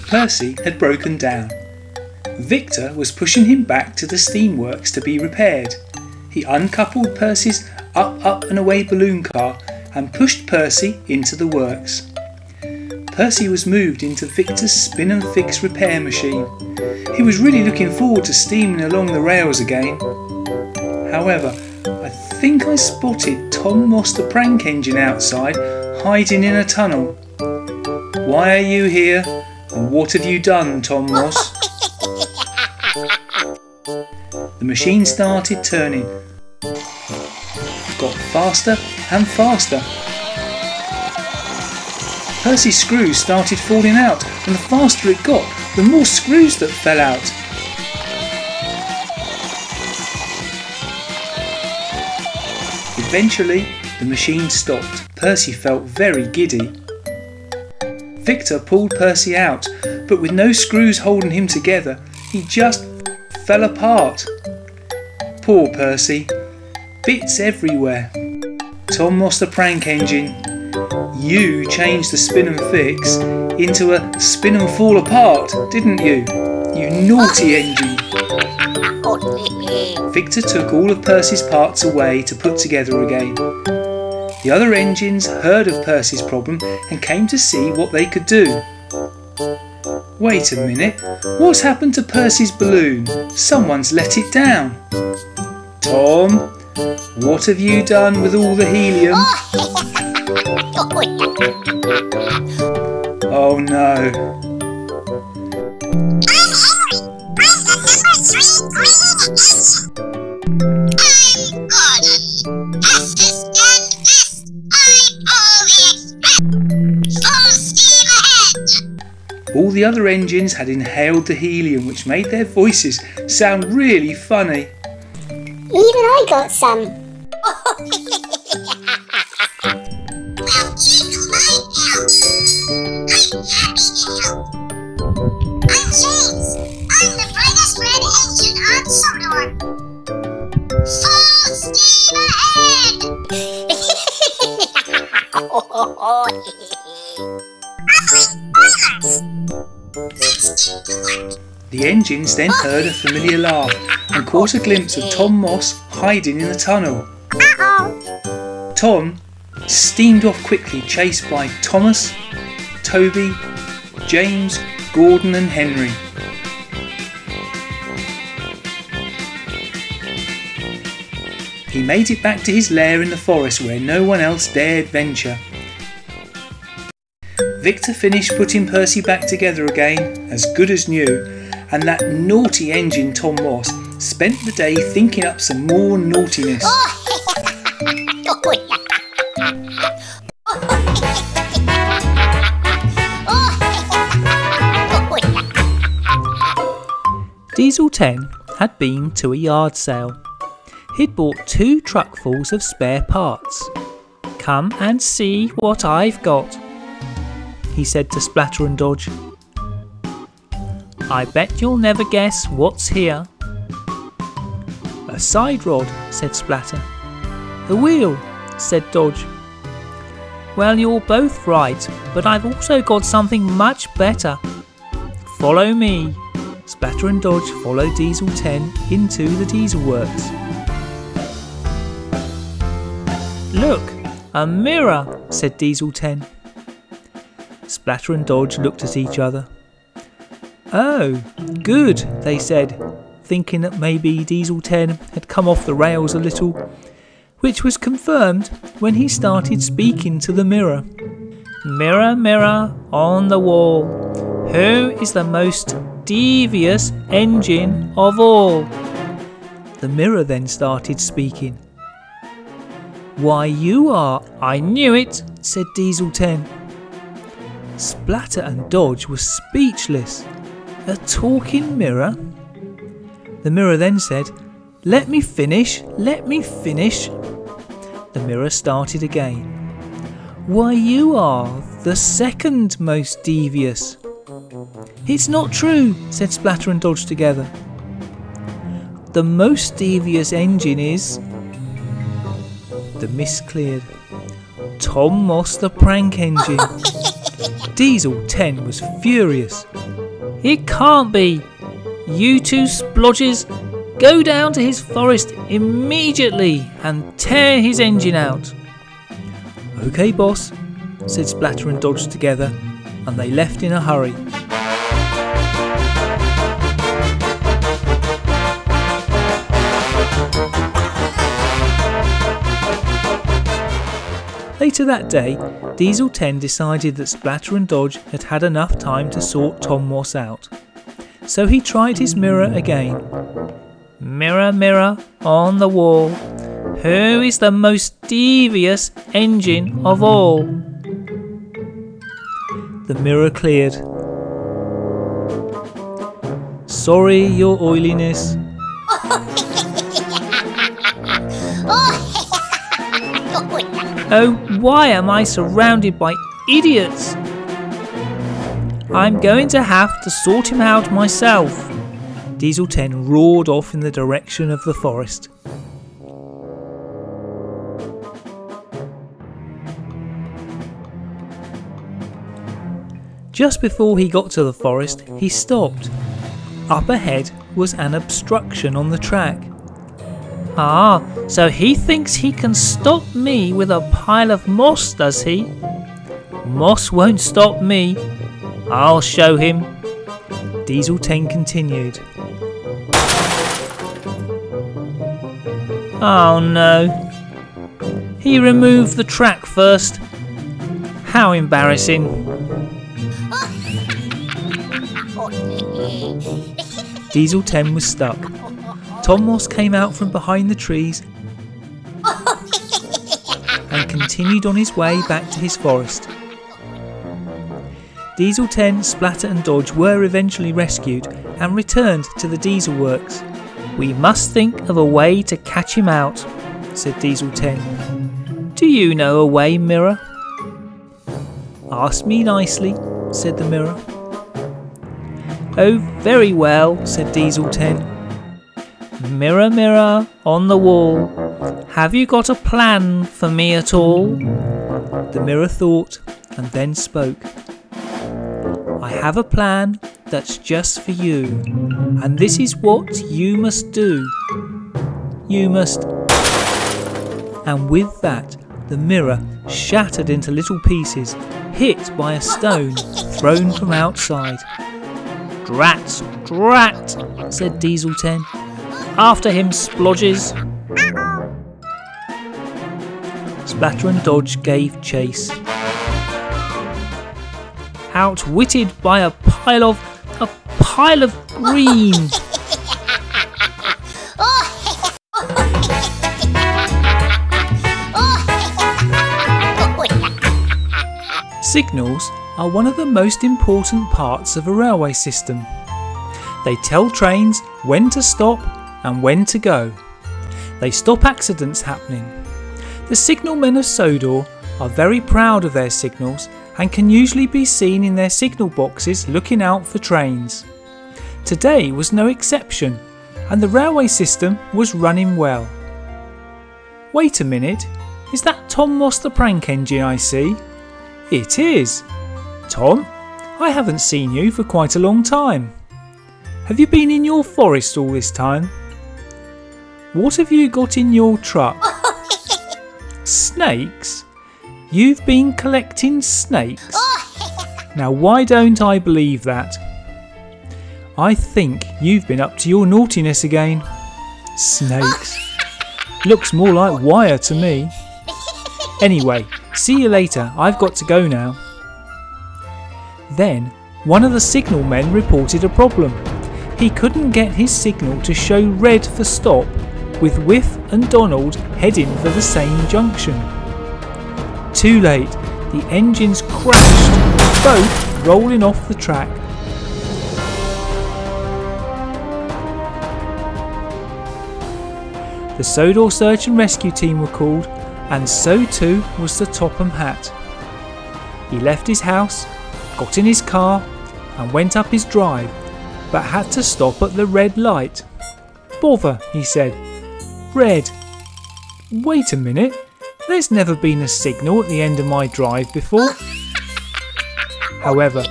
Percy had broken down. Victor was pushing him back to the steamworks to be repaired. He uncoupled Percy's up and away balloon car and pushed Percy into the works. Percy was moved into Victor's spin and fix repair machine. He was really looking forward to steaming along the rails again. However, I think I spotted Tom Moss the prank engine outside, hiding in a tunnel. Why are you here? And what have you done, Tom Moss? The machine started turning. Got faster and faster. Percy's screws started falling out, and the faster it got, the more screws that fell out. Eventually, the machine stopped. Percy felt very giddy. Victor pulled Percy out, but with no screws holding him together, he just fell apart. Poor Percy. Bits everywhere. Tom Moss the prank engine, you changed the spin and fix into a spin and fall apart, didn't you? You naughty engine. Victor took all of Percy's parts away to put together again. The other engines heard of Percy's problem and came to see what they could do. Wait a minute, what's happened to Percy's balloon? Someone's let it down. Tom, what have you done with all the helium? Oh no. All the other engines had inhaled the helium, which made their voices sound really funny. Even I got some. Well, check my out. I'm happy to help. I'm James. I'm the brightest red engine on Sodor. Full steam ahead! The engines then heard a familiar laugh and caught a glimpse of Tom Moss hiding in the tunnel. Tom steamed off quickly, chased by Thomas, Toby, James, Gordon and Henry. He made it back to his lair in the forest where no one else dared venture. Victor finished putting Percy back together again, as good as new, and that naughty engine Tom Moss spent the day thinking up some more naughtiness. Diesel 10 had been to a yard sale. He'd bought 2 truckfuls of spare parts. "Come and see what I've got," he said to Splatter and Dodge. "I bet you'll never guess what's here." "A side rod," said Splatter. "A wheel," said Dodge. "Well, you're both right, but I've also got something much better. Follow me." Splatter and Dodge followed Diesel 10 into the diesel works. "Look, a mirror," said Diesel 10. Splatter and Dodge looked at each other. "Oh, good," they said, thinking that maybe Diesel 10 had come off the rails a little, which was confirmed when he started speaking to the mirror. "Mirror, mirror on the wall, who is the most devious engine of all?" The mirror then started speaking. "Why, you are." "I knew it," said Diesel 10. Splatter and Dodge were speechless. A talking mirror? The mirror then said, "Let me finish, let me finish." The mirror started again. "Why, you are the second most devious." "It's not true," said Splatter and Dodge together. "The most devious engine is..." The mist cleared. Tom Moss the prank engine. Diesel 10 was furious. It can't be. You two splodges, go down to his forest immediately and tear his engine out. OK, boss, said Splatter and Dodge together, and they left in a hurry. Later that day, Diesel 10 decided that Splatter and Dodge had had enough time to sort Tom Moss out. So he tried his mirror again. Mirror, mirror on the wall, who is the most devious engine of all? The mirror cleared. Sorry, your oiliness. Oh, why am I surrounded by idiots? I'm going to have to sort him out myself. Diesel 10 roared off in the direction of the forest. Just before he got to the forest, he stopped. Up ahead was an obstruction on the track. Ah, so he thinks he can stop me with a pile of moss, does he? Moss won't stop me. I'll show him. Diesel 10 continued. Oh no. He removed the track first. How embarrassing. Diesel 10 was stuck. Tom Moss came out from behind the trees and continued on his way back to his forest. Diesel 10, Splatter and Dodge were eventually rescued and returned to the diesel works. We must think of a way to catch him out, said Diesel 10. Do you know a way, Mirror? Ask me nicely, said the Mirror. Oh, very well, said Diesel 10. Mirror, mirror on the wall, have you got a plan for me at all? The mirror thought and then spoke. I have a plan that's just for you, and this is what you must do. You must... And with that, the mirror shattered into little pieces, hit by a stone thrown from outside. Drat, drat, said Diesel 10. After him, splodges. Splatter and Dodge gave chase. Outwitted by a pile of green. Signals are one of the most important parts of a railway system. They tell trains when to stop and when to go. They stop accidents happening. The signalmen of Sodor are very proud of their signals and can usually be seen in their signal boxes looking out for trains. Today was no exception, and the railway system was running well. Wait a minute, is that Tom Moss the prank engine I see? It is. Tom, I haven't seen you for quite a long time. Have you been in your forest all this time? What have you got in your truck? Snakes? You've been collecting snakes? Now why don't I believe that? I think you've been up to your naughtiness again. Snakes. Looks more like wire to me. Anyway, see you later, I've got to go now. Then, one of the signalmen reported a problem. He couldn't get his signal to show red for stop, with Whiff and Donald heading for the same junction. Too late, the engines crashed, both rolling off the track. The Sodor Search and Rescue team were called, and so too was the Topham Hatt. He left his house, got in his car and went up his drive, but had to stop at the red light. Bother, he said. Red. Wait a minute, There's never been a signal at the end of my drive before. However,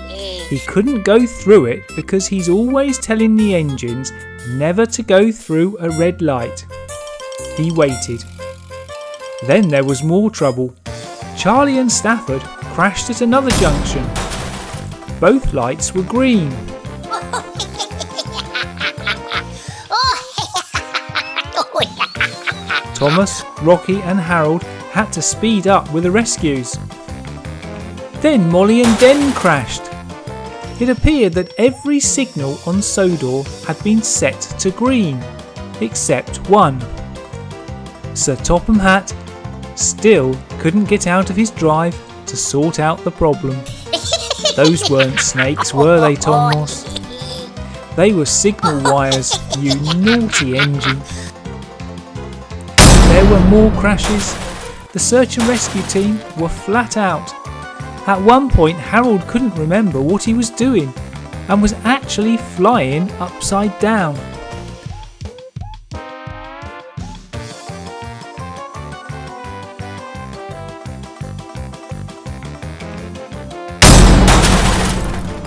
he couldn't go through it because he's always telling the engines never to go through a red light. He waited. Then there was more trouble. Charlie and Stafford crashed at another junction. Both lights were green. Thomas, Rocky and Harold had to speed up with the rescues. Then Molly and Den crashed. It appeared that every signal on Sodor had been set to green, except one. Sir Topham Hatt still couldn't get out of his drive to sort out the problem. Those weren't snakes, were they, Tom Moss? They were signal wires, you naughty engine. There were more crashes. The search and rescue team were flat out. At one point, Harold couldn't remember what he was doing and was actually flying upside down.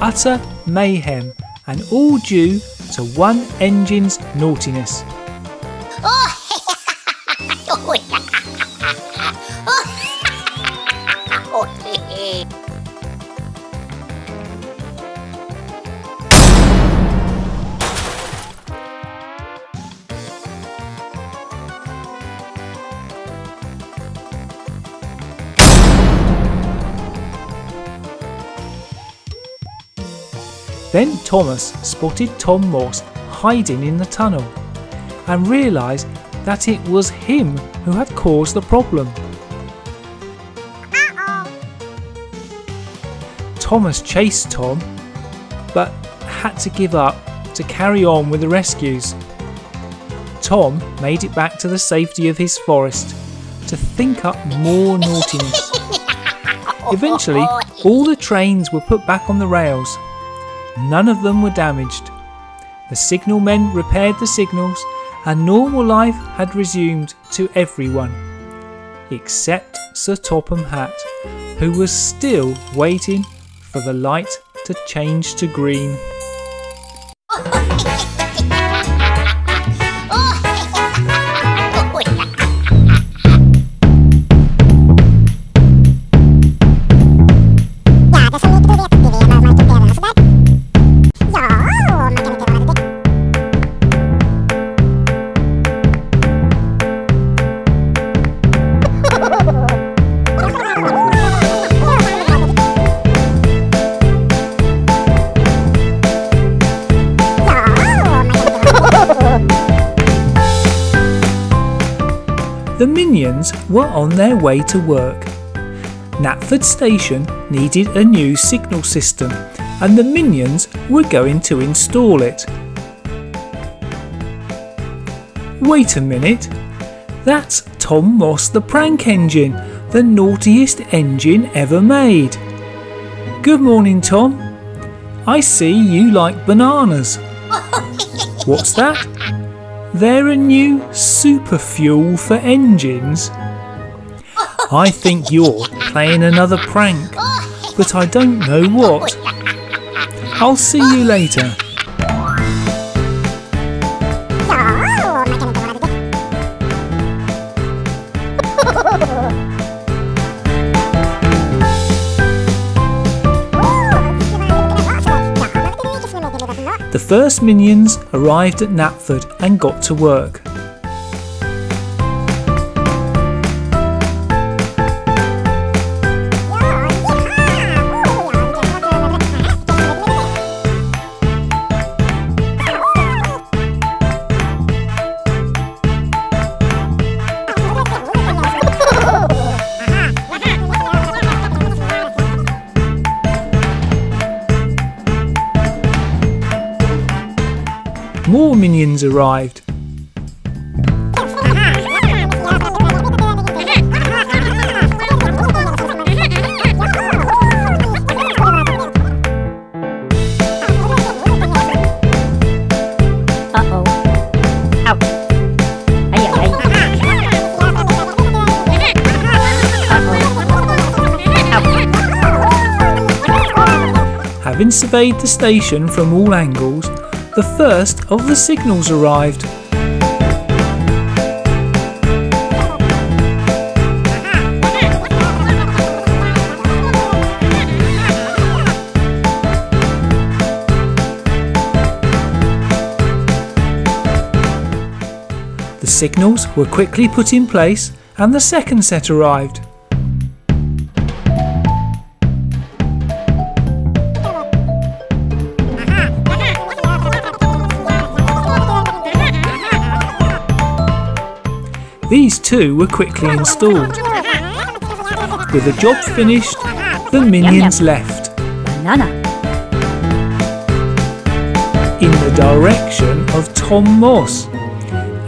Utter mayhem, and all due to one engine's naughtiness. Then Thomas spotted Tom Moss hiding in the tunnel and realised that it was him who had caused the problem. Thomas chased Tom, but had to give up to carry on with the rescues. Tom made it back to the safety of his forest to think up more naughtiness. Eventually, all the trains were put back on the rails. None of them were damaged. The signal men repaired the signals and normal life had resumed to everyone, except Sir Topham Hatt, who was still waiting for the light to change to green. The minions were on their way to work. Knapford Station needed a new signal system and the minions were going to install it. Wait a minute, that's Tom Moss the prank engine, the naughtiest engine ever made. Good morning, Tom. I see you like bananas. What's that? They're a new super fuel for engines. I think you're playing another prank, but I don't know what. I'll see you later. The first minions arrived at Knapford and got to work. More minions arrived. Having surveyed the station from all angles, the first of the signals arrived. The signals were quickly put in place and the second set arrived. These two were quickly installed. With the job finished, the minions left. Banana. In the direction of Tom Moss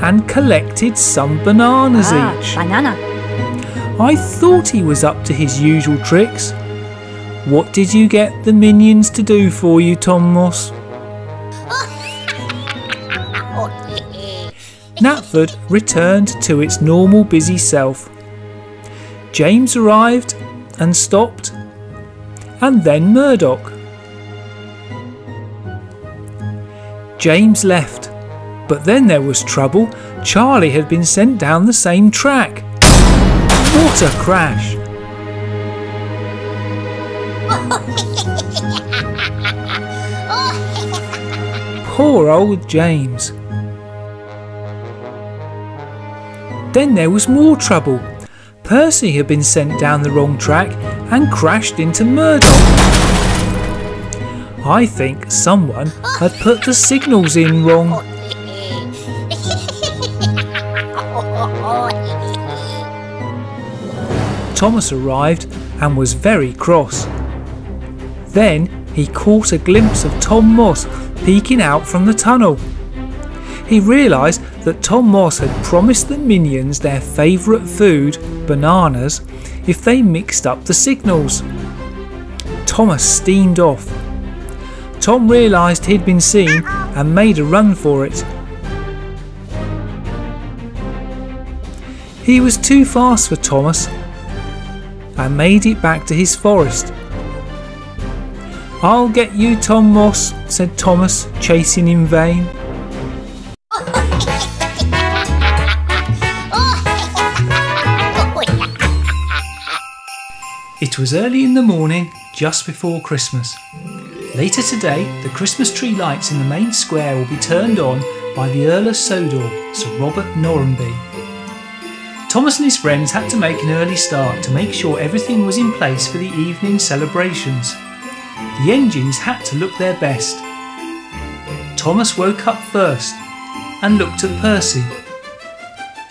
and collected some bananas each. Banana. I thought he was up to his usual tricks. What did you get the minions to do for you, Tom Moss? Knapford returned to its normal busy self. James arrived and stopped, and then Murdoch. James left, but then there was trouble. Charlie had been sent down the same track. What a crash! Poor old James. Then there was more trouble. Percy had been sent down the wrong track and crashed into Murdoch. I think someone had put the signals in wrong. Thomas arrived and was very cross. Then he caught a glimpse of Tom Moss peeking out from the tunnel. He realised that Tom Moss had promised the minions their favourite food, bananas, if they mixed up the signals. Thomas steamed off. Tom realised he'd been seen and made a run for it. He was too fast for Thomas and made it back to his forest. "I'll get you, Tom Moss," said Thomas, chasing in vain. It was early in the morning, just before Christmas. Later today, the Christmas tree lights in the main square will be turned on by the Earl of Sodor, Sir Robert Norrenby. Thomas and his friends had to make an early start to make sure everything was in place for the evening celebrations. The engines had to look their best. Thomas woke up first and looked at Percy.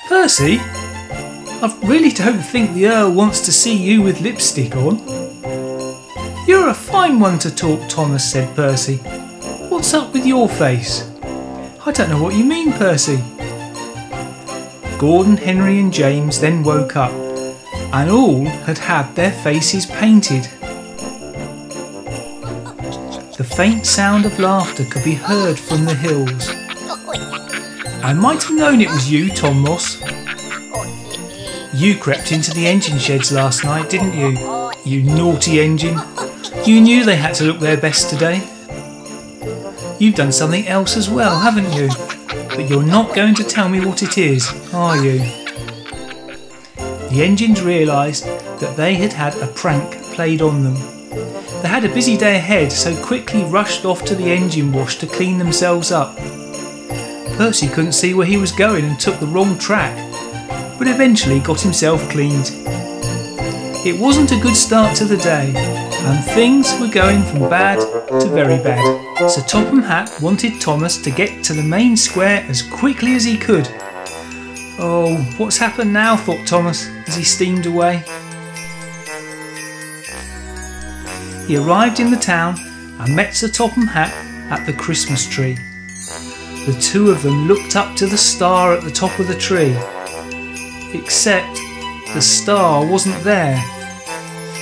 "Percy? I really don't think the Earl wants to see you with lipstick on." "You're a fine one to talk, Thomas," said Percy. "What's up with your face?" "I don't know what you mean, Percy." Gordon, Henry and James then woke up, and all had had their faces painted. The faint sound of laughter could be heard from the hills. "I might have known it was you, Tom Moss. You crept into the engine sheds last night, didn't you? You naughty engine. You knew they had to look their best today. You've done something else as well, haven't you? But you're not going to tell me what it is, are you?" The engines realised that they had had a prank played on them. They had a busy day ahead, so quickly rushed off to the engine wash to clean themselves up. Percy couldn't see where he was going and took the wrong track, but eventually got himself cleaned. It wasn't a good start to the day, and things were going from bad to very bad. So Topham Hatt wanted Thomas to get to the main square as quickly as he could. "Oh, what's happened now?" thought Thomas as he steamed away. He arrived in the town and met Sir Topham Hatt at the Christmas tree. The two of them looked up to the star at the top of the tree, except the star wasn't there.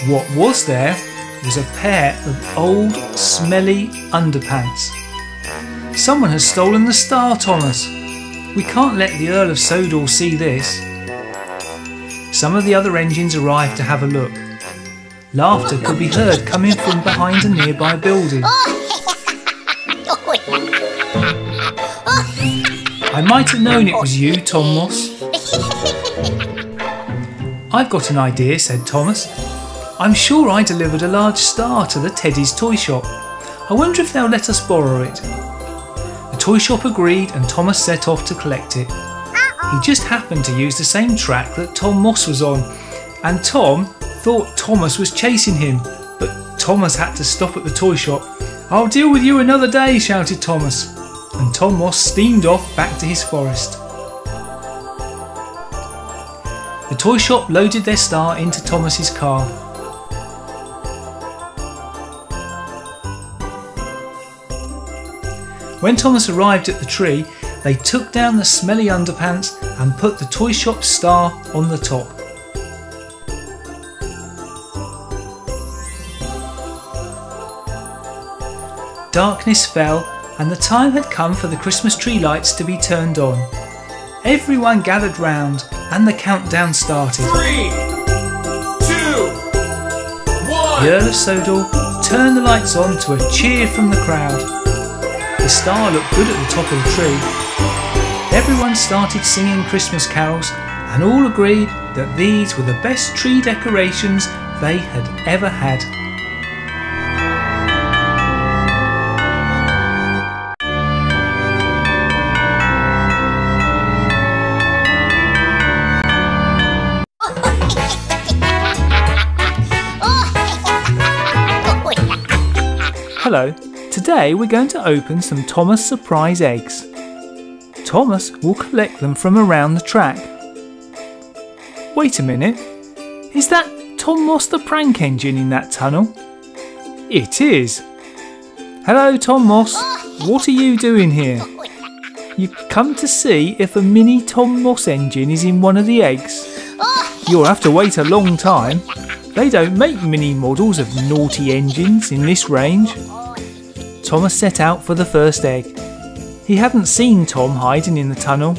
What was there was a pair of old, smelly underpants. "Someone has stolen the star, Thomas. We can't let the Earl of Sodor see this." Some of the other engines arrived to have a look. Laughter could be heard coming from behind a nearby building. I might have known it was you, Tom Moss. I've got an idea, said Thomas. I'm sure I delivered a large star to the Teddy's toy shop. I wonder if they'll let us borrow it. The toy shop agreed and Thomas set off to collect it. He just happened to use the same track that Tom Moss was on, and Tom thought Thomas was chasing him, but Thomas had to stop at the toy shop. I'll deal with you another day, shouted Thomas, and Tom Moss steamed off back to his forest. The toy shop loaded their star into Thomas's car. When Thomas arrived at the tree, they took down the smelly underpants and put the toy shop star on the top. Darkness fell and the time had come for the Christmas tree lights to be turned on. Everyone gathered round and the countdown started. 3, 2, 1. The Earl of Sodor turned the lights on to a cheer from the crowd. The star looked good at the top of the tree. Everyone started singing Christmas carols and all agreed that these were the best tree decorations they had ever had. Hello, today we're going to open some Thomas surprise eggs. Thomas will collect them from around the track. Wait a minute, is that Tom Moss the prank engine in that tunnel? It is. Hello Tom Moss, what are you doing here? You come to see if a mini Tom Moss engine is in one of the eggs? You'll have to wait a long time. They don't make mini models of naughty engines in this range. Thomas set out for the first egg. He hadn't seen Tom hiding in the tunnel.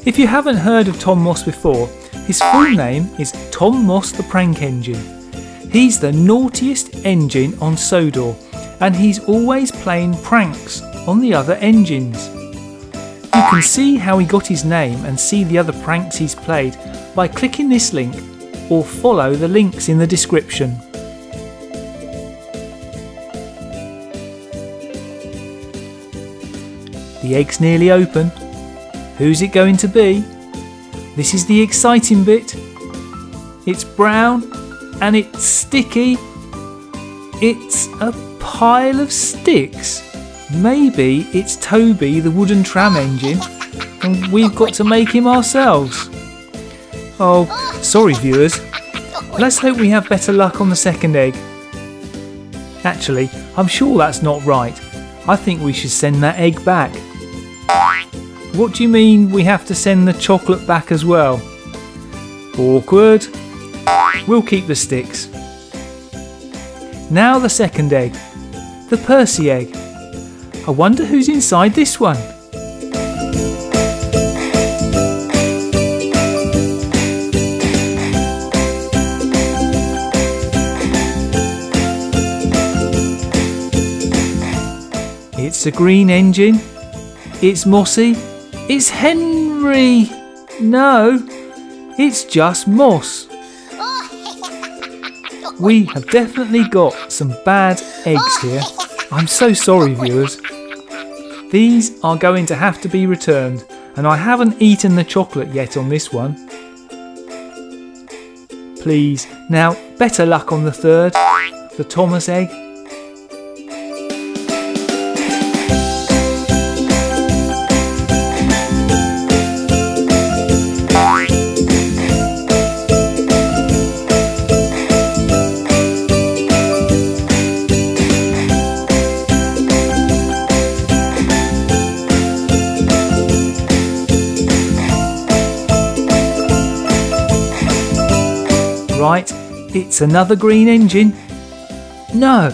If you haven't heard of Tom Moss before, his full name is Tom Moss the Prank Engine. He's the naughtiest engine on Sodor, and he's always playing pranks on the other engines. You can see how he got his name and see the other pranks he's played by clicking this link or follow the links in the description. The egg's nearly open. Who's it going to be? This is the exciting bit. It's brown and it's sticky. It's a pile of sticks. Maybe it's Toby the wooden tram engine and we've got to make him ourselves. Oh, sorry viewers. Let's hope we have better luck on the second egg. Actually, I'm sure that's not right. I think we should send that egg back. What do you mean we have to send the chocolate back as well? Awkward. We'll keep the sticks. Now the second egg. The Percy egg. I wonder who's inside this one. It's a green engine. It's Mossy. It's Henry. No, it's just Moss. We have definitely got some bad eggs here. I'm so sorry viewers. These are going to have to be returned, and I haven't eaten the chocolate yet on this one. Please, now better luck on the third, the Thomas egg. Right, it's another green engine. No,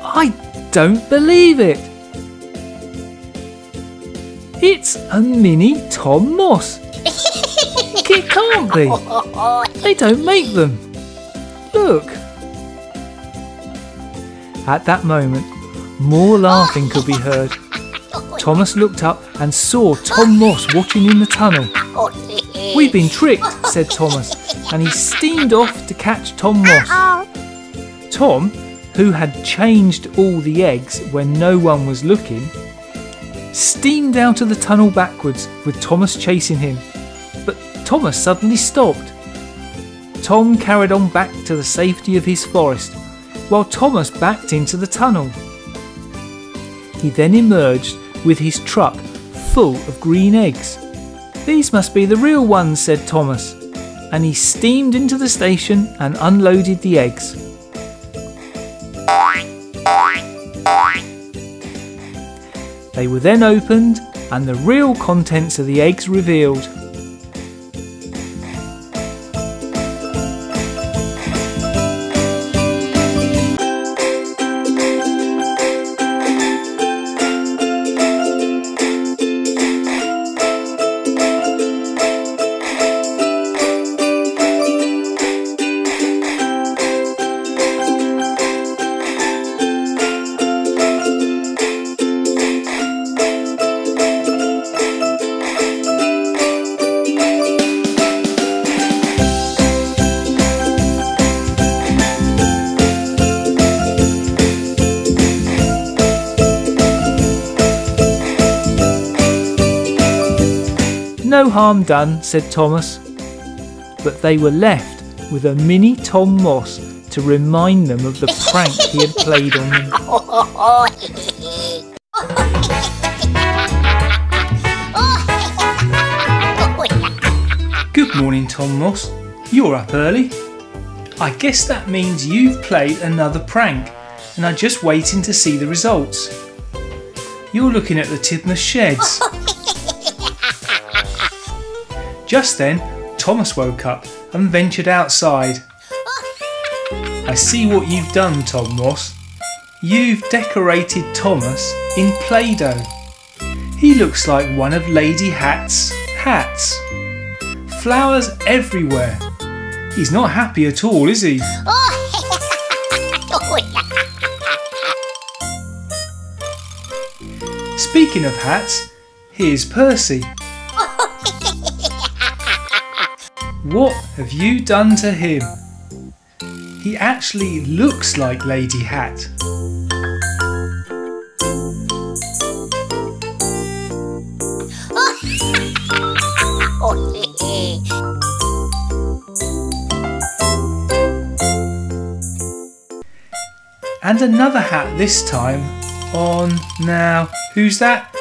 I don't believe it. It's a mini Tom Moss. It can't be. They don't make them. Look, At that moment, more laughing could be heard. Thomas looked up and saw Tom Moss watching in the tunnel. "We've been tricked," said Thomas, and he steamed off to catch Tom Moss. Tom, who had changed all the eggs when no one was looking, steamed out of the tunnel backwards with Thomas chasing him. But Thomas suddenly stopped. Tom carried on back to the safety of his forest, while Thomas backed into the tunnel. He then emerged with his truck full of green eggs. "These must be the real ones," said Thomas, and he steamed into the station and unloaded the eggs. They were then opened and the real contents of the eggs revealed. "No harm done," said Thomas. But they were left with a mini Tom Moss to remind them of the prank he had played on them. "Good morning, Tom Moss. You're up early. I guess that means you've played another prank and are just waiting to see the results. You're looking at the Tidmouth sheds." Just then, Thomas woke up and ventured outside. "I see what you've done, Tom Moss. You've decorated Thomas in Play-Doh. He looks like one of Lady Hat's hats. Flowers everywhere. He's not happy at all, is he?" "Speaking of hats, here's Percy. What have you done to him? He actually looks like Lady Hat." "And another hat this time on. Now, who's that?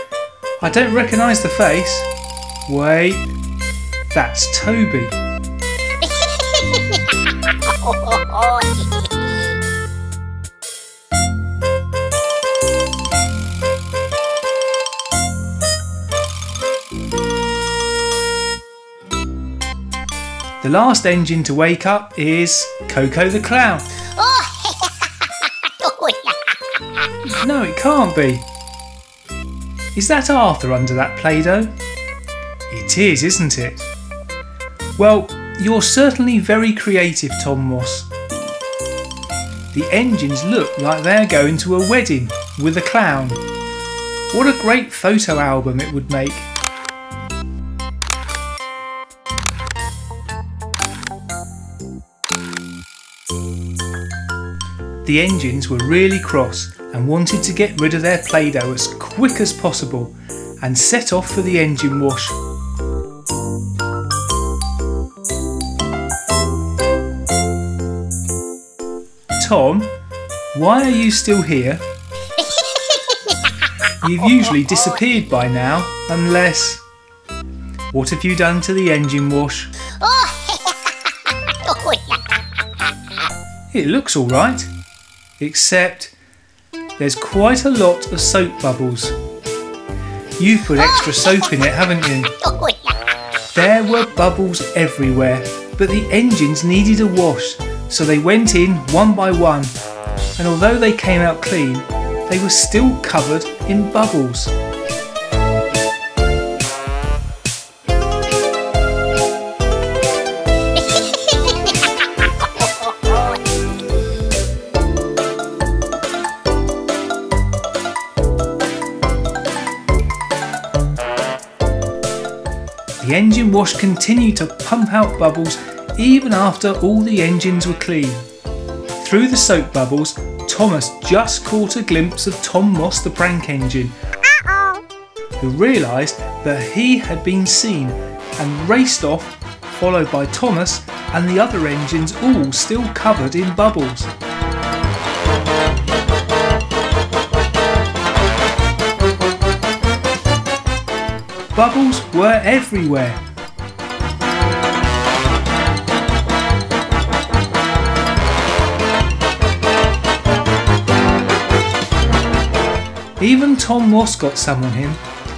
I don't recognise the face. Wait, that's Toby." The last engine to wake up is Coco the Clown. No, it can't be. Is that Arthur under that Play-Doh? It is, isn't it? Well, you're certainly very creative, Tom Moss. The engines look like they're going to a wedding with a clown. What a great photo album it would make. The engines were really cross and wanted to get rid of their Play-Doh as quick as possible and set off for the engine wash. Tom, why are you still here? You've usually disappeared by now, unless... What have you done to the engine wash? It looks alright, except there's quite a lot of soap bubbles. You've put extra soap in it, haven't you? There were bubbles everywhere, but the engines needed a wash, so they went in one by one, and although they came out clean, they were still covered in bubbles. The engine wash continued to pump out bubbles even after all the engines were clean. Through the soap bubbles, Thomas just caught a glimpse of Tom Moss the prank engine, who realised that he had been seen and raced off, followed by Thomas and the other engines all still covered in bubbles. Bubbles were everywhere. Even Tom Moss got some on him,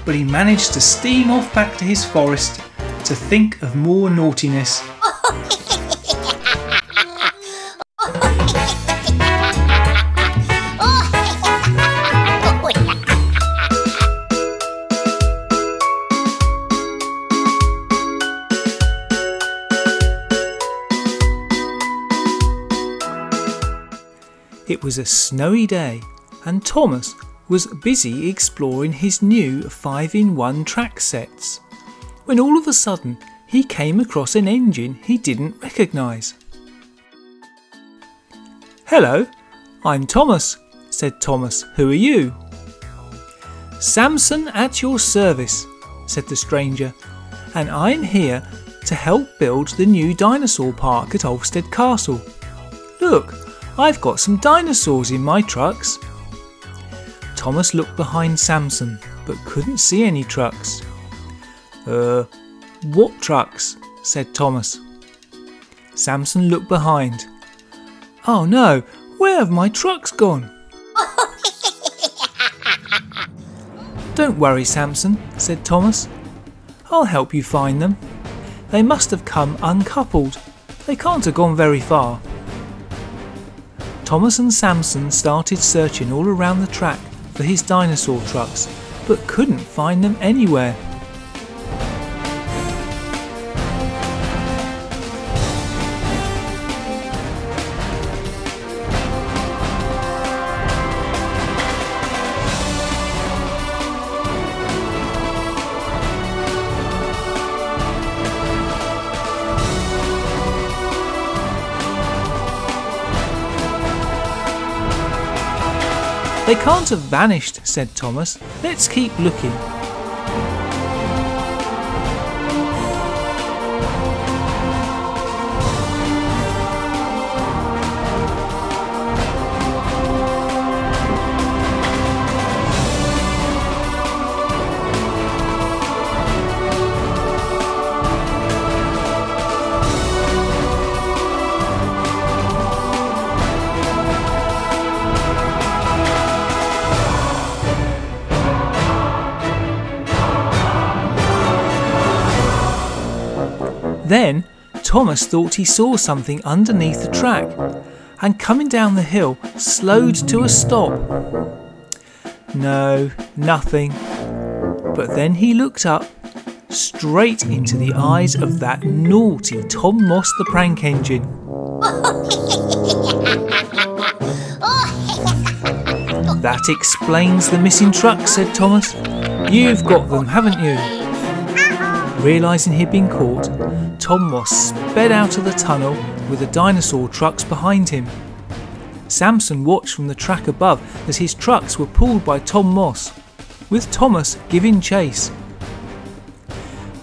but he managed to steam off back to his forest to think of more naughtiness. It was a snowy day and Thomas was busy exploring his new 5-in-1 track sets, when all of a sudden he came across an engine he didn't recognise. "Hello, I'm Thomas," said Thomas. "Who are you?" "Samson at your service," said the stranger, "and I'm here to help build the new dinosaur park at Olstead Castle. Look, I've got some dinosaurs in my trucks." Thomas looked behind Samson, but couldn't see any trucks. What trucks?" said Thomas. Samson looked behind. "Oh no, where have my trucks gone?" "Don't worry, Samson," said Thomas. "I'll help you find them. They must have come uncoupled. They can't have gone very far." Thomas and Samson started searching all around the track for his dinosaur trucks, but couldn't find them anywhere. "They can't have vanished," said Thomas. "Let's keep looking." Then Thomas thought he saw something underneath the track, and coming down the hill slowed to a stop. No, nothing. But then he looked up, straight into the eyes of that naughty Tom Moss the prank engine. "That explains the missing trucks," said Thomas. "You've got them, haven't you?" Realising he'd been caught, Tom Moss sped out of the tunnel with the dinosaur trucks behind him. Samson watched from the track above as his trucks were pulled by Tom Moss, with Thomas giving chase.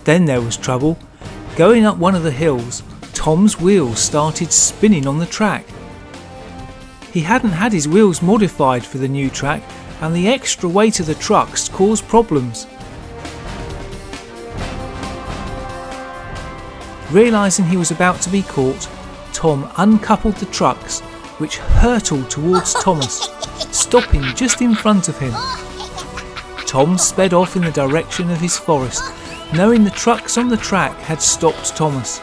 Then there was trouble. Going up one of the hills, Tom's wheels started spinning on the track. He hadn't had his wheels modified for the new track, and the extra weight of the trucks caused problems. Realising he was about to be caught, Tom uncoupled the trucks, which hurtled towards Thomas, stopping just in front of him. Tom sped off in the direction of his forest, knowing the trucks on the track had stopped Thomas.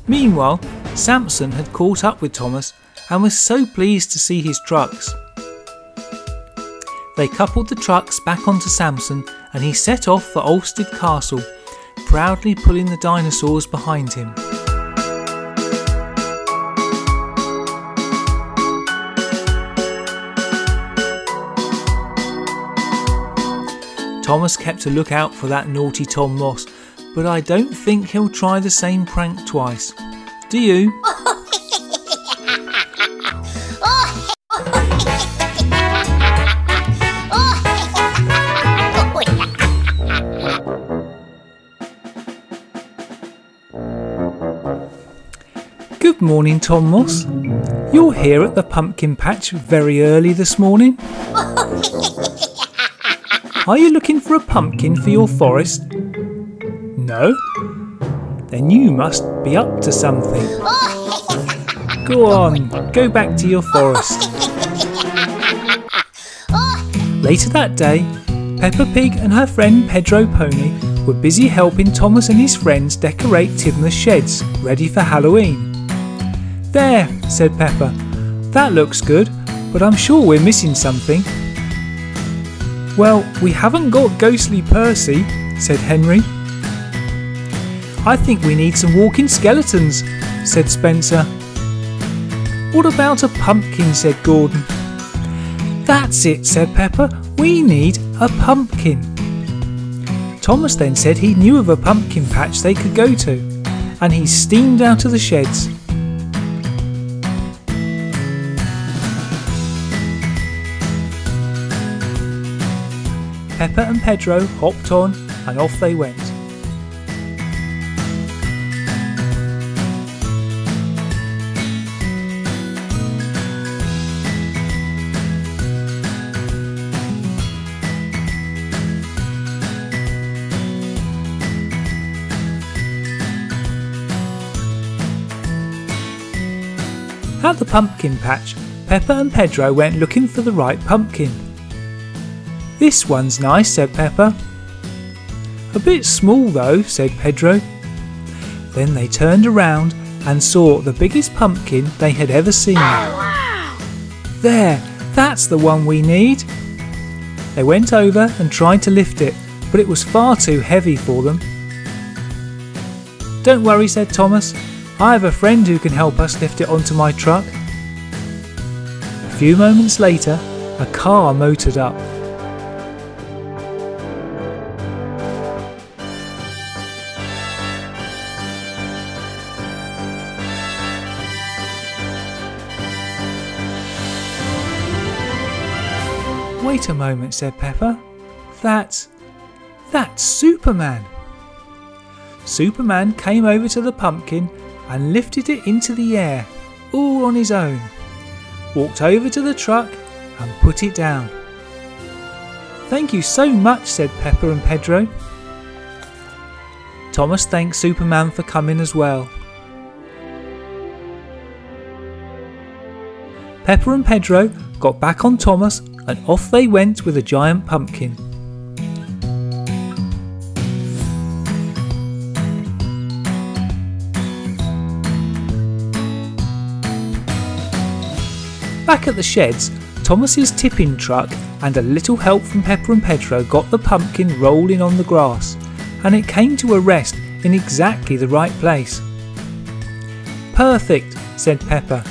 Meanwhile, Samson had caught up with Thomas and was so pleased to see his trucks. They coupled the trucks back onto Samson and he set off for Olstead Castle, proudly pulling the dinosaurs behind him. Thomas kept a lookout for that naughty Tom Moss, but I don't think he'll try the same prank twice. Do you? Good morning, Tom Moss. You're here at the pumpkin patch very early this morning. Are you looking for a pumpkin for your forest? No? Then you must be up to something. Go on, go back to your forest. Later that day, Peppa Pig and her friend Pedro Pony were busy helping Thomas and his friends decorate Tidmouth's sheds, ready for Halloween. There, said Peppa, that looks good, but I'm sure we're missing something. Well, we haven't got ghostly Percy, said Henry. I think we need some walking skeletons, said Spencer. What about a pumpkin, said Gordon. That's it, said Peppa, we need a pumpkin. Thomas then said he knew of a pumpkin patch they could go to, and he steamed out of the sheds. Peppa and Pedro hopped on and off they went. At the pumpkin patch, Peppa and Pedro went looking for the right pumpkin. This one's nice, said Peppa. A bit small though, said Pedro. Then they turned around and saw the biggest pumpkin they had ever seen. There, that's the one we need. They went over and tried to lift it, but it was far too heavy for them. Don't worry, said Thomas. I have a friend who can help us lift it onto my truck. A few moments later, a car motored up. Wait a moment, said Peppa. That's Superman. Superman came over to the pumpkin and lifted it into the air, all on his own. Walked over to the truck and put it down. Thank you so much, said Peppa and Pedro. Thomas thanked Superman for coming as well. Peppa and Pedro got back on Thomas and off they went with a giant pumpkin. Back at the sheds, Thomas's tipping truck and a little help from Peppa and Pedro got the pumpkin rolling on the grass, and it came to a rest in exactly the right place. Perfect, said Peppa,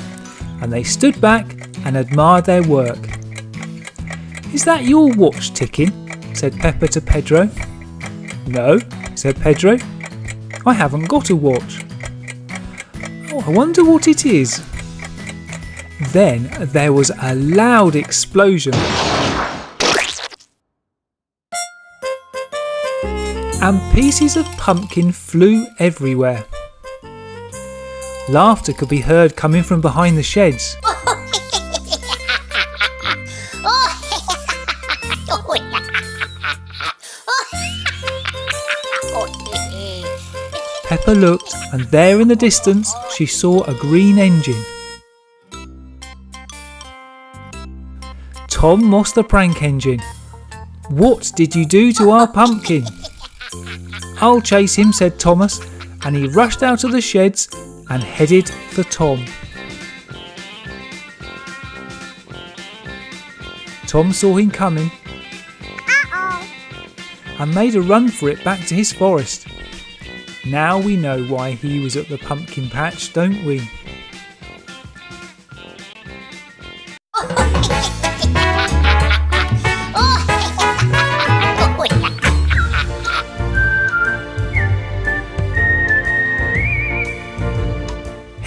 and they stood back and admired their work. Is that your watch ticking? Said Peppa to Pedro. No, said Pedro. I haven't got a watch. Oh, I wonder what it is. Then there was a loud explosion. And pieces of pumpkin flew everywhere. Laughter could be heard coming from behind the sheds. Peppa looked, and there in the distance she saw a green engine. Tom Moss the prank engine. What did you do to our pumpkin? I'll chase him, said Thomas, and he rushed out of the sheds and headed for Tom. Tom saw him coming and made a run for it back to his forest. Now we know why he was at the pumpkin patch, don't we? Oh,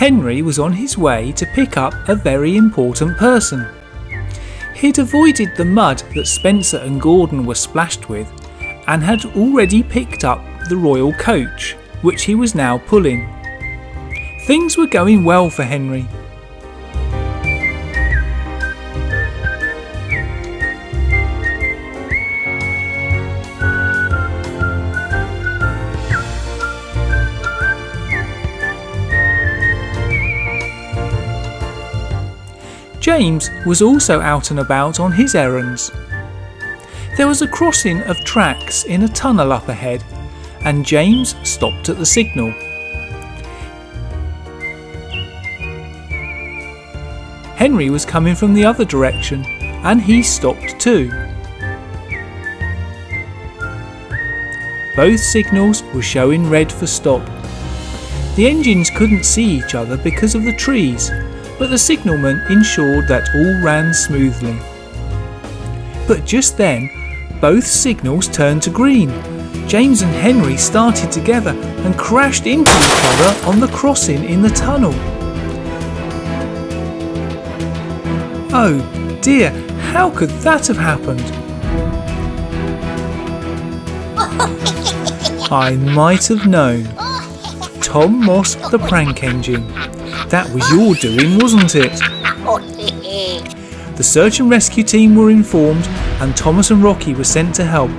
Henry was on his way to pick up a very important person. He'd avoided the mud that Spencer and Gordon were splashed with and had already picked up the royal coach, which he was now pulling. Things were going well for Henry. James was also out and about on his errands. There was a crossing of tracks in a tunnel up ahead, and James stopped at the signal. Henry was coming from the other direction, and he stopped too. Both signals were showing red for stop. The engines couldn't see each other because of the trees, but the signalman ensured that all ran smoothly. But just then, both signals turned to green. James and Henry started together and crashed into each other on the crossing in the tunnel. Oh dear, how could that have happened? I might have known. Tom Moss the prank engine. That was your doing, wasn't it? The search and rescue team were informed and Thomas and Rocky were sent to help.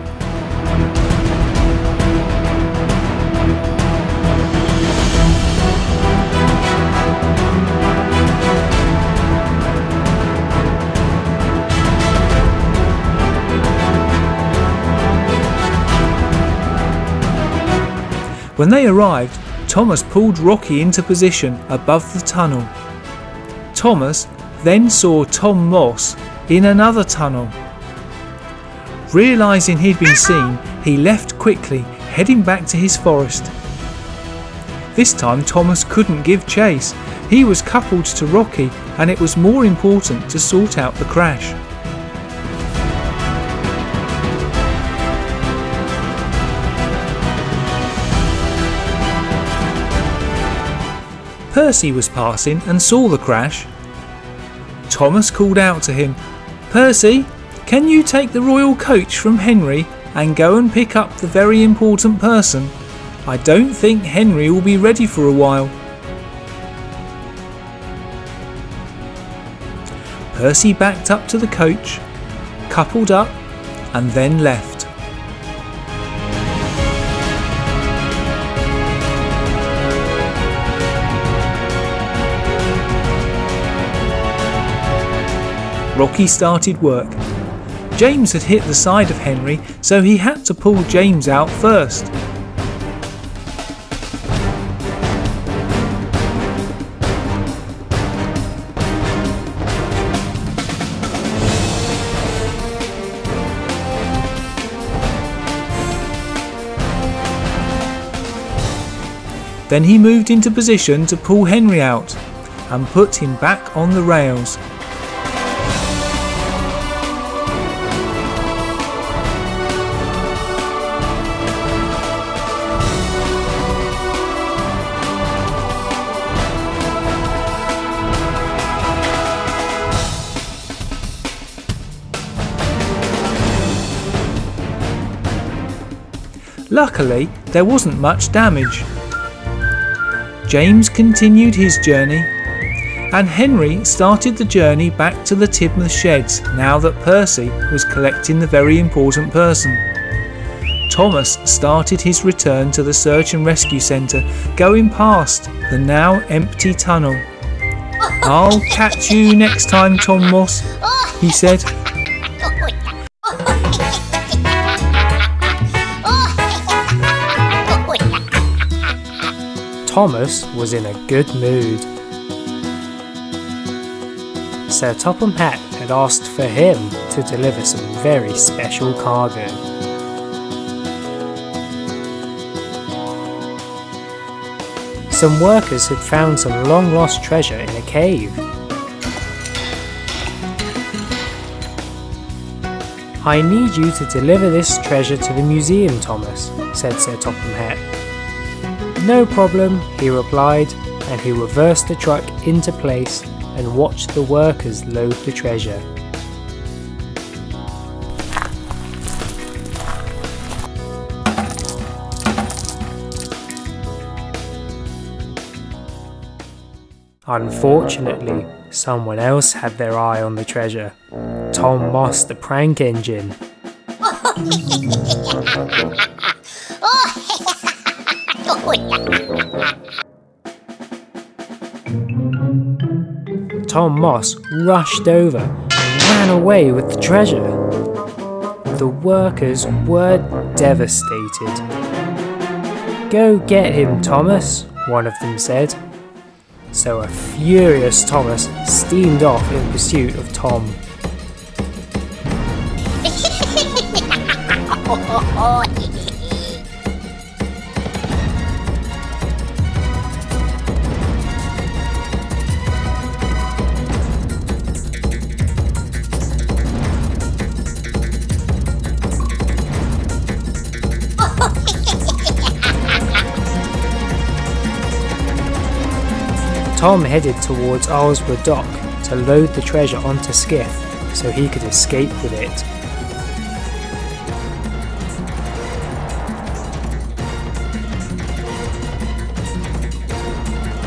When they arrived, Thomas pulled Rocky into position above the tunnel. Thomas then saw Tom Moss in another tunnel. Realising he'd been seen, he left quickly, heading back to his forest. This time Thomas couldn't give chase. He was coupled to Rocky, and it was more important to sort out the crash. Percy was passing and saw the crash. Thomas called out to him, "Percy, can you take the royal coach from Henry and go and pick up the very important person? I don't think Henry will be ready for a while." Percy backed up to the coach, coupled up, and then left. Rocky started work. James had hit the side of Henry, so he had to pull James out first. Then he moved into position to pull Henry out and put him back on the rails. Luckily, there wasn't much damage. James continued his journey, and Henry started the journey back to the Tidmouth sheds now that Percy was collecting the very important person. Thomas started his return to the search and rescue centre, going past the now empty tunnel. "I'll catch you next time, Tom Moss," he said. Thomas was in a good mood. Sir Topham Hatt had asked for him to deliver some very special cargo. Some workers had found some long-lost treasure in a cave. "I need you to deliver this treasure to the museum, Thomas," said Sir Topham Hatt. "No problem," he replied, and he reversed the truck into place and watched the workers load the treasure. Unfortunately, someone else had their eye on the treasure. Tom Moss, the prank engine. Tom Moss rushed over and ran away with the treasure. The workers were devastated. "Go get him, Thomas," one of them said. So a furious Thomas steamed off in pursuit of Tom. Tom headed towards Islesborough Dock to load the treasure onto Skiff so he could escape with it.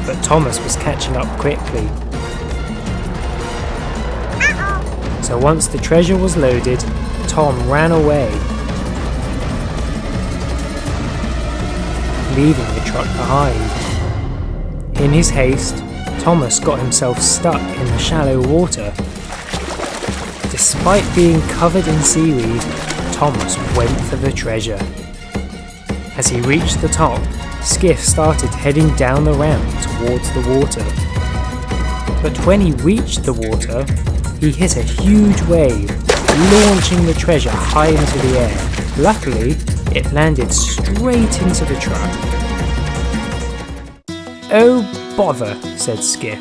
But Thomas was catching up quickly. So once the treasure was loaded, Tom ran away, leaving the truck behind. In his haste, Thomas got himself stuck in the shallow water. Despite being covered in seaweed, Thomas went for the treasure. As he reached the top, Skiff started heading down the ramp towards the water. But when he reached the water, he hit a huge wave, launching the treasure high into the air. Luckily, it landed straight into the truck. "Oh bother," said Skiff.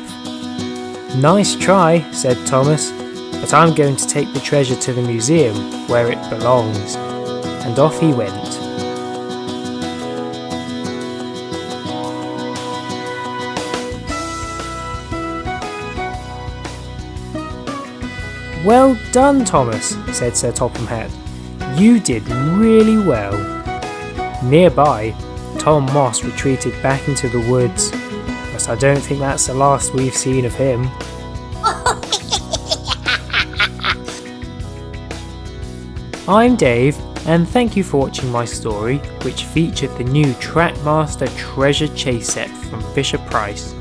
"Nice try," said Thomas, "but I'm going to take the treasure to the museum where it belongs." And off he went. "Well done, Thomas," said Sir Topham Hatt. "You did really well." Nearby, Tom Moss retreated back into the woods, but I don't think that's the last we've seen of him. I'm Dave, and thank you for watching my story, which featured the new Trackmaster Treasure Chase set from Fisher-Price.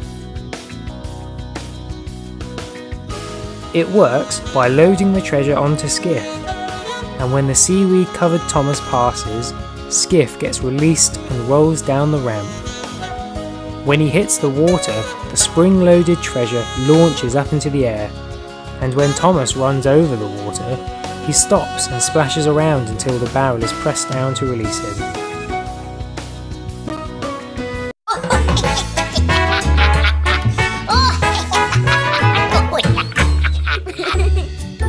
It works by loading the treasure onto Skiff, and when the seaweed covered Thomas passes, Skiff gets released and rolls down the ramp. When he hits the water, the spring-loaded treasure launches up into the air, and when Thomas runs over the water, he stops and splashes around until the barrel is pressed down to release him.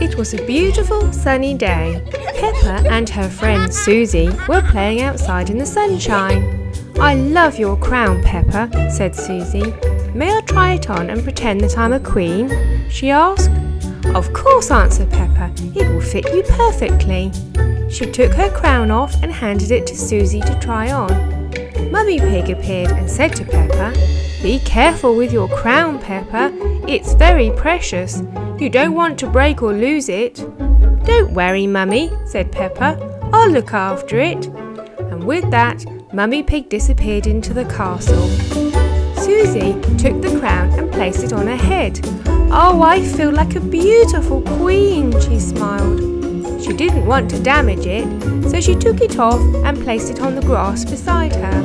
It was a beautiful sunny day. Peppa and her friend Susie were playing outside in the sunshine. "I love your crown, Peppa," said Susie. "May I try it on and pretend that I'm a queen?" she asked. "Of course," answered Peppa. "It will fit you perfectly." She took her crown off and handed it to Susie to try on. Mummy Pig appeared and said to Peppa, "Be careful with your crown, Peppa. It's very precious. You don't want to break or lose it." "Don't worry, Mummy," said Peppa. "I'll look after it." And with that, Mummy Pig disappeared into the castle. Susie took the crown and placed it on her head. "Oh, I feel like a beautiful queen," she smiled. She didn't want to damage it, so she took it off and placed it on the grass beside her.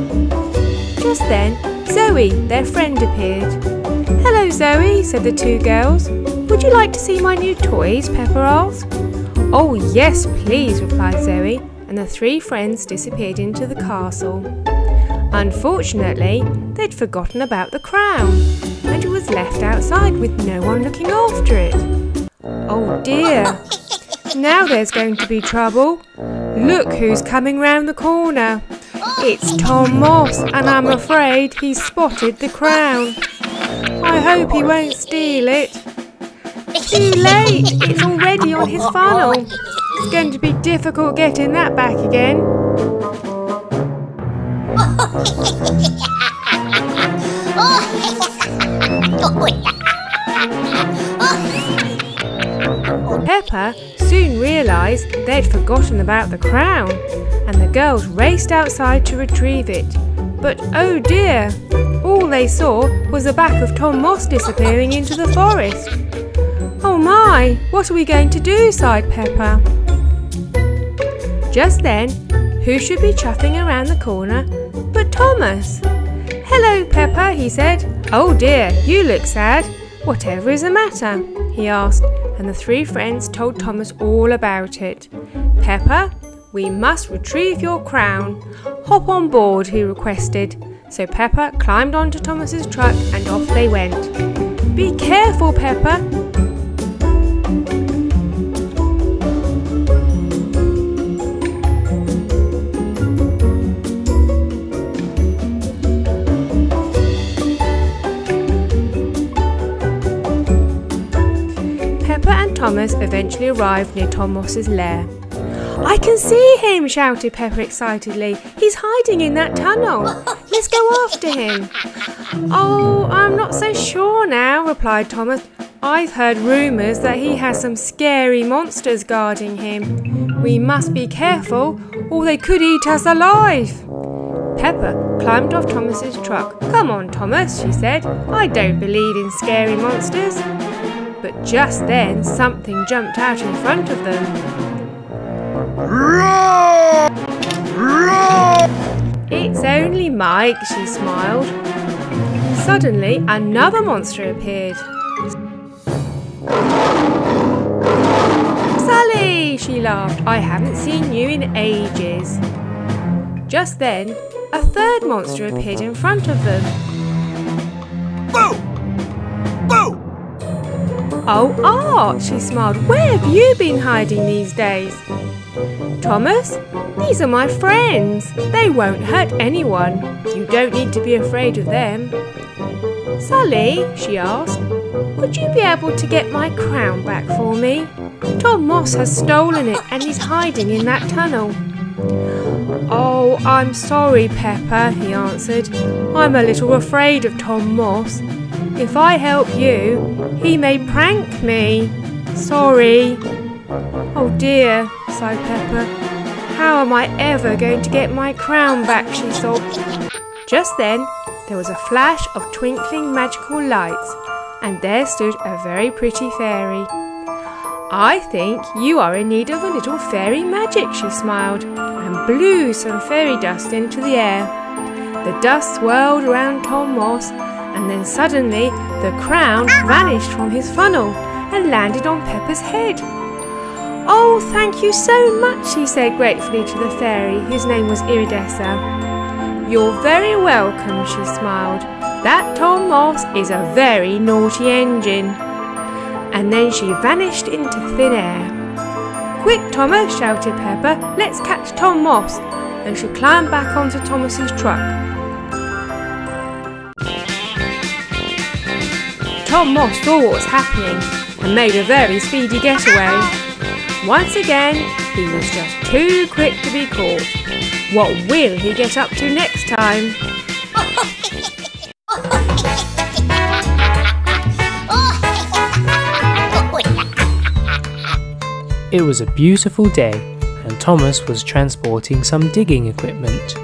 Just then, Zoe, their friend, appeared. "Hello, Zoe," said the two girls. "Would you like to see my new toys?" Peppa asked. "Oh, yes, please," replied Zoe, and the three friends disappeared into the castle. Unfortunately, they'd forgotten about the crown, and it was left outside with no one looking after it. Oh dear, now there's going to be trouble. Look who's coming round the corner. It's Tom Moss, and I'm afraid he's spotted the crown. I hope he won't steal it. Too late! It's already on his funnel. It's going to be difficult getting that back again. Peppa soon realised they'd forgotten about the crown, and the girls raced outside to retrieve it. But oh dear, all they saw was the back of Tom Moss disappearing into the forest. Oh my, what are we going to do? Sighed Peppa. Just then, who should be chuffing around the corner but Thomas? Hello Peppa, he said. Oh dear, you look sad. Whatever is the matter? He asked, and the three friends told Thomas all about it. Peppa, we must retrieve your crown. Hop on board, he requested. So Peppa climbed onto Thomas's truck and off they went. Be careful, Peppa. Peppa and Thomas eventually arrived near Tom Moss's lair. I can see him, shouted Peppa excitedly. He's hiding in that tunnel. Let's go after him. Oh, I'm not so sure now, replied Thomas. I've heard rumours that he has some scary monsters guarding him. We must be careful, or they could eat us alive. Peppa climbed off Thomas's truck. Come on, Thomas, she said. I don't believe in scary monsters. But just then, something jumped out in front of them. It's only Mike, she smiled. Suddenly, another monster appeared. Sally, she laughed. I haven't seen you in ages. Just then, a third monster appeared in front of them. Boo! Boo! Oh, Art, she smiled. Where have you been hiding these days? Thomas, these are my friends. They won't hurt anyone. You don't need to be afraid of them. Sally, she asked, would you be able to get my crown back for me? Tom Moss has stolen it and he's hiding in that tunnel. Oh, I'm sorry, Peppa, he answered. I'm a little afraid of Tom Moss. If I help you, he may prank me. Sorry. Oh dear, sighed Peppa. How am I ever going to get my crown back, she sobbed. Just then, there was a flash of twinkling magical lights, and there stood a very pretty fairy. I think you are in need of a little fairy magic, she smiled, and blew some fairy dust into the air. The dust swirled around Tom Moss, and then suddenly the crown vanished from his funnel and landed on Peppa's head. Oh, thank you so much, she said gratefully to the fairy, whose name was Iridessa. You're very welcome, she smiled. That Tom Moss is a very naughty engine. And then she vanished into thin air. Quick, Thomas, shouted Peppa. Let's catch Tom Moss. And she climbed back onto Thomas's truck. Tom Moss saw what was happening and made a very speedy getaway. Once again, he was just too quick to be caught. What will he get up to next time? It was a beautiful day, and Thomas was transporting some digging equipment.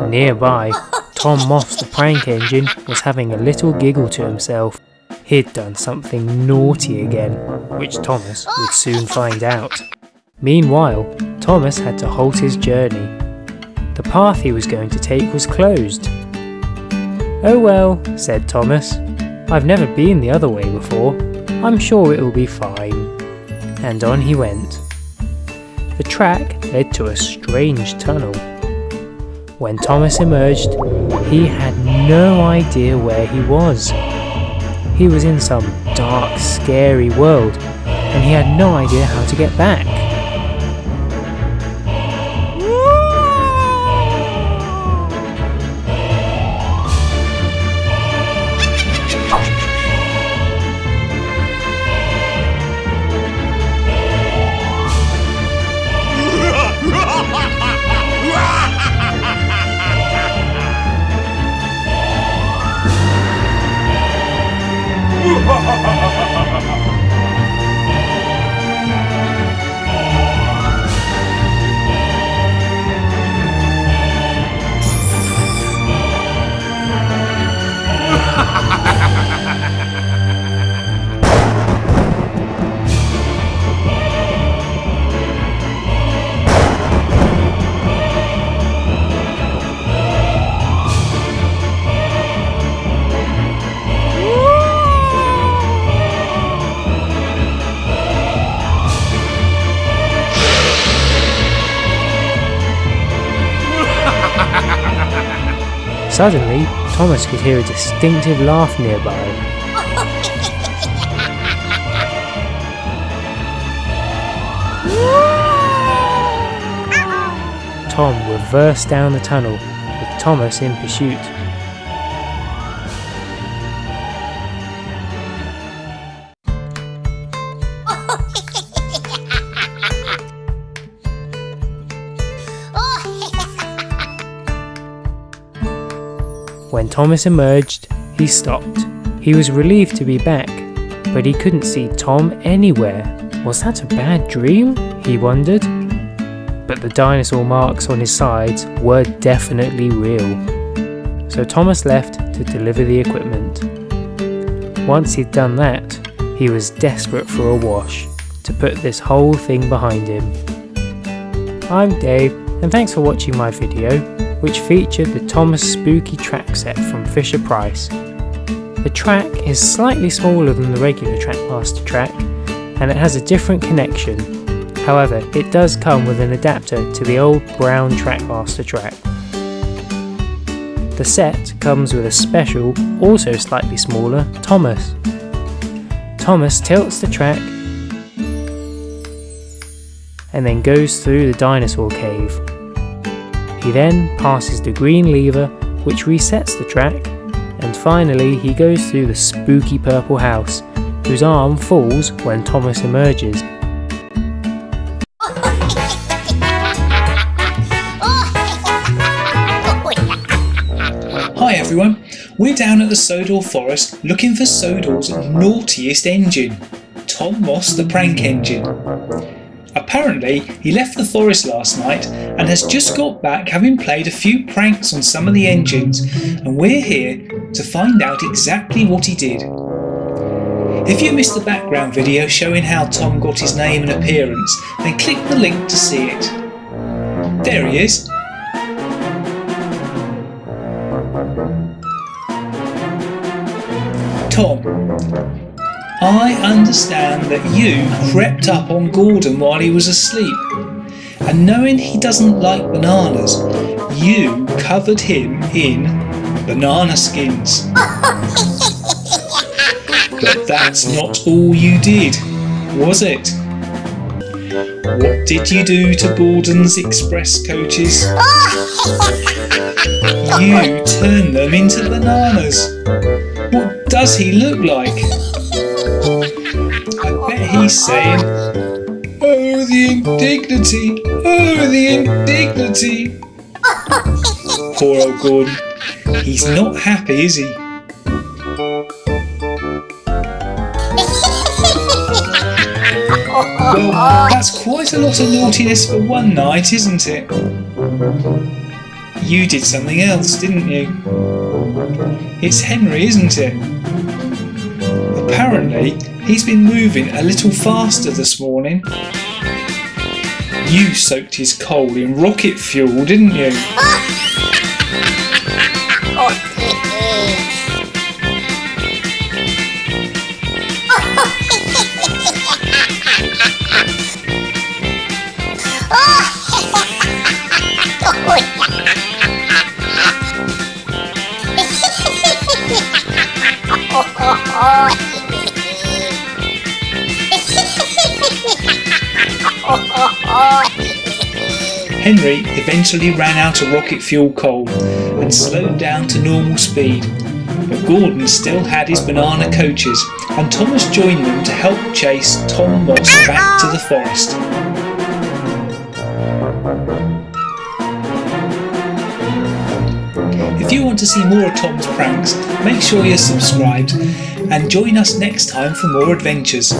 Nearby, Tom Moss the prank engine was having a little giggle to himself. He'd done something naughty again, which Thomas would soon find out. Meanwhile, Thomas had to halt his journey. The path he was going to take was closed. Oh well, said Thomas. I've never been the other way before. I'm sure it will be fine. And on he went. The track led to a strange tunnel. When Thomas emerged, he had no idea where he was. He was in some dark, scary world, and he had no idea how to get back. Suddenly, Thomas could hear a distinctive laugh nearby. Tom reversed down the tunnel, with Thomas in pursuit. When Thomas emerged, he stopped. He was relieved to be back, but he couldn't see Tom anywhere. Was that a bad dream? He wondered. But the dinosaur marks on his sides were definitely real. So Thomas left to deliver the equipment. Once he'd done that, he was desperate for a wash to put this whole thing behind him. I'm Dave, and thanks for watching my video, which featured the Thomas Spooky track set from Fisher-Price. The track is slightly smaller than the regular Trackmaster track, and it has a different connection. However, it does come with an adapter to the old brown Trackmaster track. The set comes with a special, also slightly smaller, Thomas. Thomas tilts the track and then goes through the dinosaur cave. He then passes the green lever, which resets the track, and finally he goes through the spooky purple house, whose arm falls when Thomas emerges. Hi everyone, we're down at the Sodor Forest looking for Sodor's naughtiest engine, Tom Moss the Prank Engine. Apparently, he left the forest last night and has just got back having played a few pranks on some of the engines, and we're here to find out exactly what he did. If you missed the background video showing how Tom got his name and appearance, then click the link to see it. There he is. Tom, I understand that you crept up on Gordon while he was asleep, and knowing he doesn't like bananas, you covered him in banana skins. But that's not all you did, was it? What did you do to Gordon's express coaches? You turned them into bananas. What does he look like? I bet he's saying, "Oh, the indignity! Oh, the indignity!" Poor old Gordon. He's not happy, is he? Well, that's quite a lot of naughtiness for one night, isn't it? You did something else, didn't you? It's Henry, isn't it? Apparently, he's been moving a little faster this morning. You soaked his coal in rocket fuel, didn't you? Henry eventually ran out of rocket fuel coal and slowed down to normal speed, but Gordon still had his banana coaches, and Thomas joined them to help chase Tom Moss back to the forest. If you want to see more of Tom's pranks, make sure you're subscribed and join us next time for more adventures.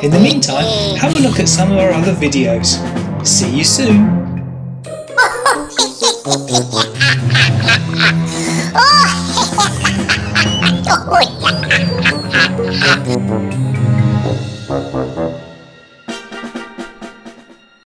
In the meantime, have a look at some of our other videos. See you soon! Oh,